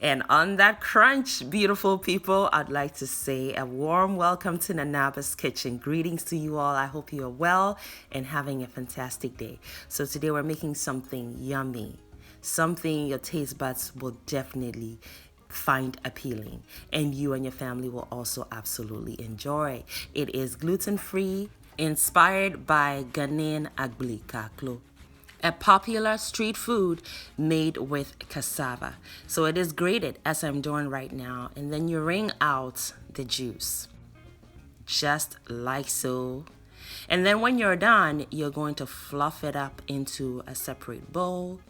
And on that crunch, beautiful people, I'd like to say a warm welcome to Nanaba's Kitchen. Greetings to you all. I hope you are well and having a fantastic day. So today we're making something yummy, something your taste buds will definitely find appealing and you and your family will also absolutely enjoy. It is gluten-free, inspired by Ghanaian agbeli kaaklo, a popular street food made with cassava. So it is grated as I'm doing right now, and then you wring out the juice just like so. And then when you're done, you're going to fluff it up into a separate bowl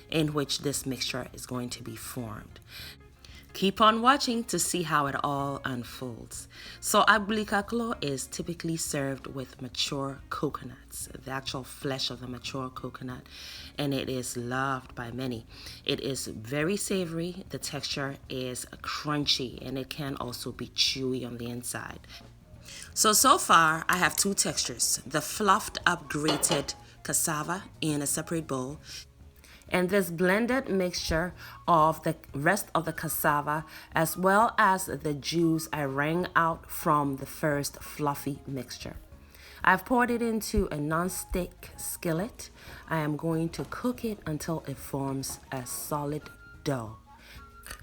in which this mixture is going to be formed. Keep on watching to see how it all unfolds. So agbeli kaaklo is typically served with mature coconuts, the actual flesh of the mature coconut, and it is loved by many. It is very savory, the texture is crunchy, and it can also be chewy on the inside. So far I have two textures, the fluffed up grated cassava in a separate bowl, and this blended mixture of the rest of the cassava as well as the juice I wring out from the first fluffy mixture. I've poured it into a non-stick skillet. I am going to cook it until it forms a solid dough,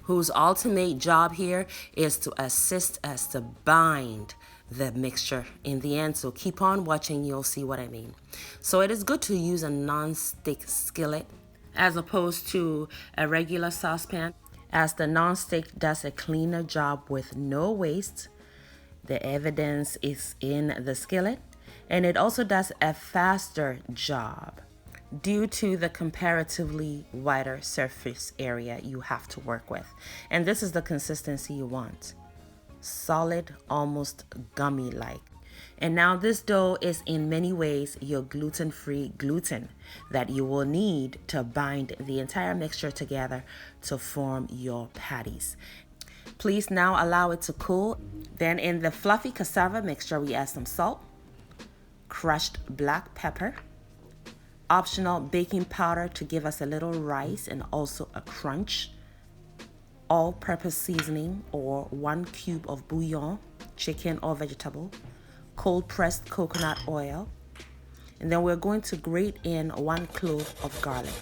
whose ultimate job here is to assist us to bind the mixture in the end. So keep on watching, you'll see what I mean. So it is good to use a non-stick skillet as opposed to a regular saucepan, as the non-stick does a cleaner job with no waste. The evidence is in the skillet, and it also does a faster job due to the comparatively wider surface area you have to work with. And this is the consistency you want. Solid, almost gummy-like. And now this dough is in many ways your gluten-free gluten that you will need to bind the entire mixture together to form your patties. Please now allow it to cool. Then in the fluffy cassava mixture, we add some salt, crushed black pepper, optional baking powder to give us a little rise and also a crunch, all-purpose seasoning or 1 cube of bouillon, chicken or vegetable, cold pressed coconut oil, and then we're going to grate in 1 clove of garlic.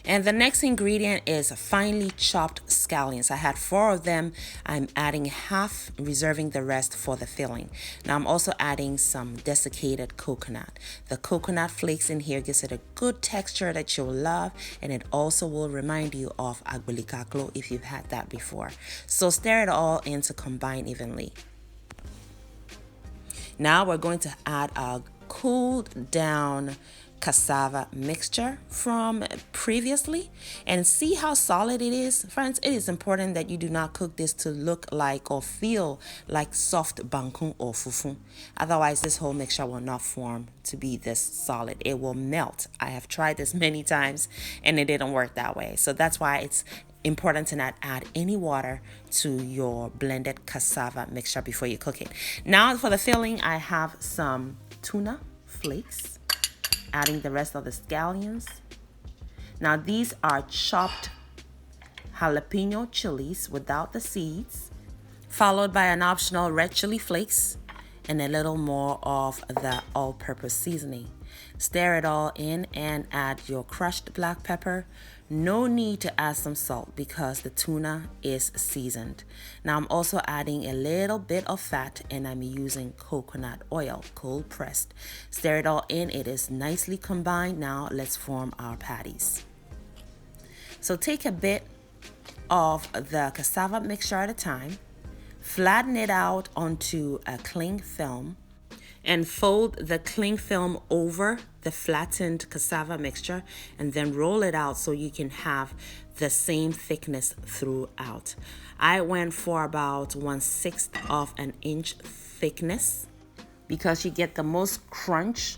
And the next ingredient is finely chopped scallions. I had 4 of them. I'm adding half, reserving the rest for the filling. Now I'm also adding some desiccated coconut. The coconut flakes in here gives it a good texture that you'll love, and it also will remind you of agbeli kaaklo if you've had that before. So stir it all in to combine evenly. Now we're going to add a cooled down cassava mixture from previously and see how solid it is. Friends, it is important that you do not cook this to look like or feel like soft bangkong or fufu. Otherwise, this whole mixture will not form to be this solid. It will melt. I have tried this many times and it didn't work that way. So that's why it's important to not add any water to your blended cassava mixture before you cook it. Now for the filling, I have some tuna flakes, adding the rest of the scallions. Now these are chopped jalapeño chilies without the seeds, followed by an optional red chili flakes and a little more of the all-purpose seasoning. Stir it all in and add your crushed black pepper. No need to add some salt because the tuna is seasoned. Now I'm also adding a little bit of fat and I'm using coconut oil, cold pressed. Stir it all in. It is nicely combined. Now let's form our patties. So take a bit of the cassava mixture at a time, flatten it out onto a cling film, and fold the cling film over the flattened cassava mixture and then roll it out so you can have the same thickness throughout. I went for about 1/6 of an inch thickness because you get the most crunch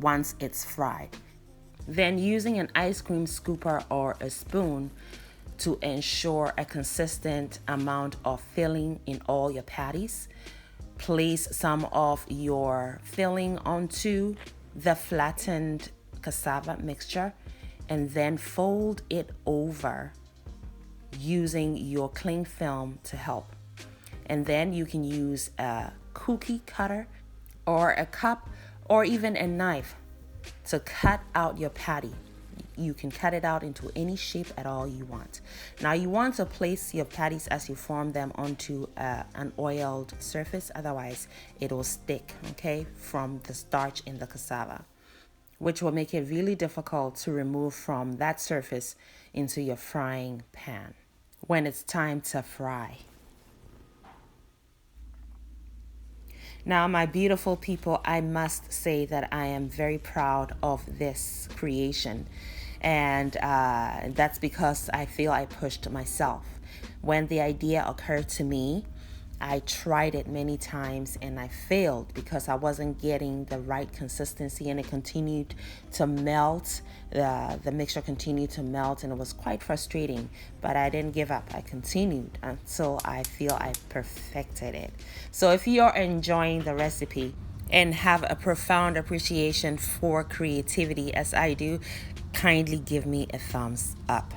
once it's fried. Then using an ice cream scooper or a spoon to ensure a consistent amount of filling in all your patties, place some of your filling onto the flattened cassava mixture and then fold it over using your cling film to help. And then you can use a cookie cutter or a cup or even a knife to cut out your patty. You can cut it out into any shape at all you want. Now you want to place your patties as you form them onto an oiled surface, otherwise it will stick, okay, from the starch in the cassava, which will make it really difficult to remove from that surface into your frying pan when it's time to fry. Now, my beautiful people, I must say that I am very proud of this creation. And that's because I feel I pushed myself. When the idea occurred to me, I tried it many times and I failed because I wasn't getting the right consistency, and it continued to melt. The mixture continued to melt and it was quite frustrating, but I didn't give up. I continued until I feel I perfected it. So if you're enjoying the recipe and have a profound appreciation for creativity as I do, kindly give me a thumbs up.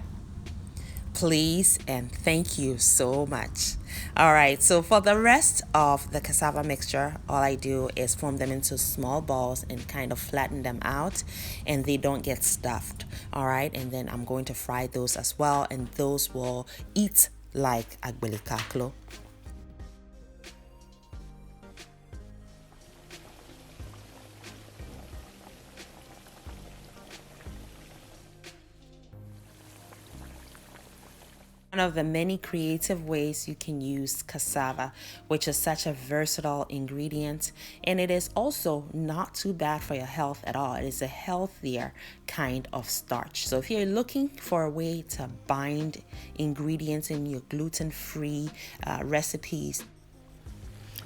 Please and thank you so much. All right, so for the rest of the cassava mixture, all I do is form them into small balls and kind of flatten them out, and they don't get stuffed. All right, and then I'm going to fry those as well, and those will eat like agbeli kaaklo. One of the many creative ways you can use cassava, which is such a versatile ingredient, and it is also not too bad for your health at all. It is a healthier kind of starch. So if you're looking for a way to bind ingredients in your gluten-free recipes,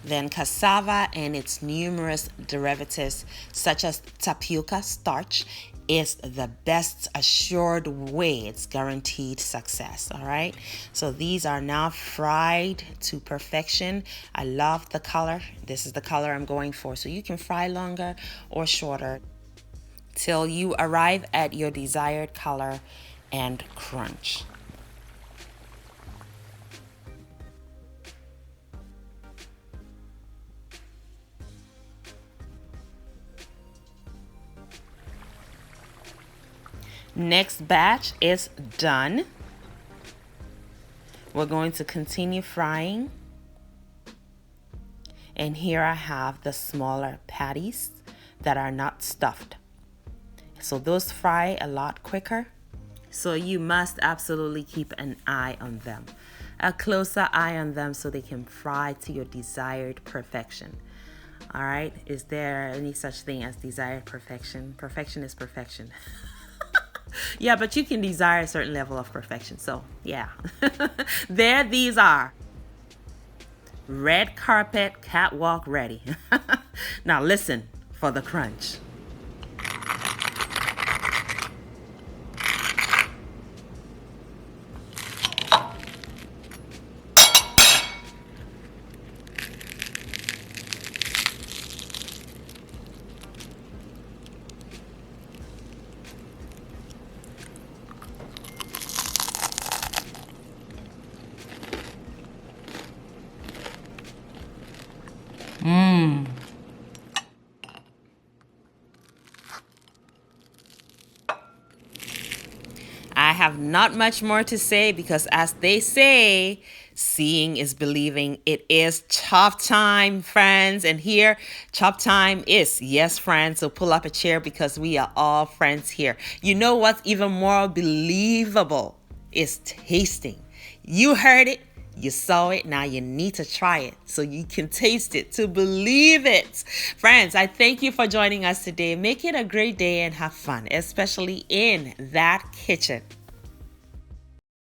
then cassava and its numerous derivatives such as tapioca starch is the best assured way. It's guaranteed success. All right, so these are now fried to perfection. I love the color. This is the color I'm going for, so you can fry longer or shorter till you arrive at your desired color and crunch. Next batch is done. We're going to continue frying. And here I have the smaller patties that are not stuffed. So those fry a lot quicker. So you must absolutely keep an eye on them. A closer eye on them so they can fry to your desired perfection. All right, is there any such thing as desired perfection? Perfection is perfection. Yeah, but you can desire a certain level of perfection. So yeah, there these are. Red carpet catwalk ready. Now listen for the crunch. I have not much more to say because, as they say, seeing is believing. It is chop time, friends. And here, chop time is. Yes, friends. So pull up a chair because we are all friends here. You know what's even more believable is tasting. You heard it. You saw it. Now you need to try it so you can taste it to believe it. Friends, I thank you for joining us today. Make it a great day and have fun, especially in that kitchen.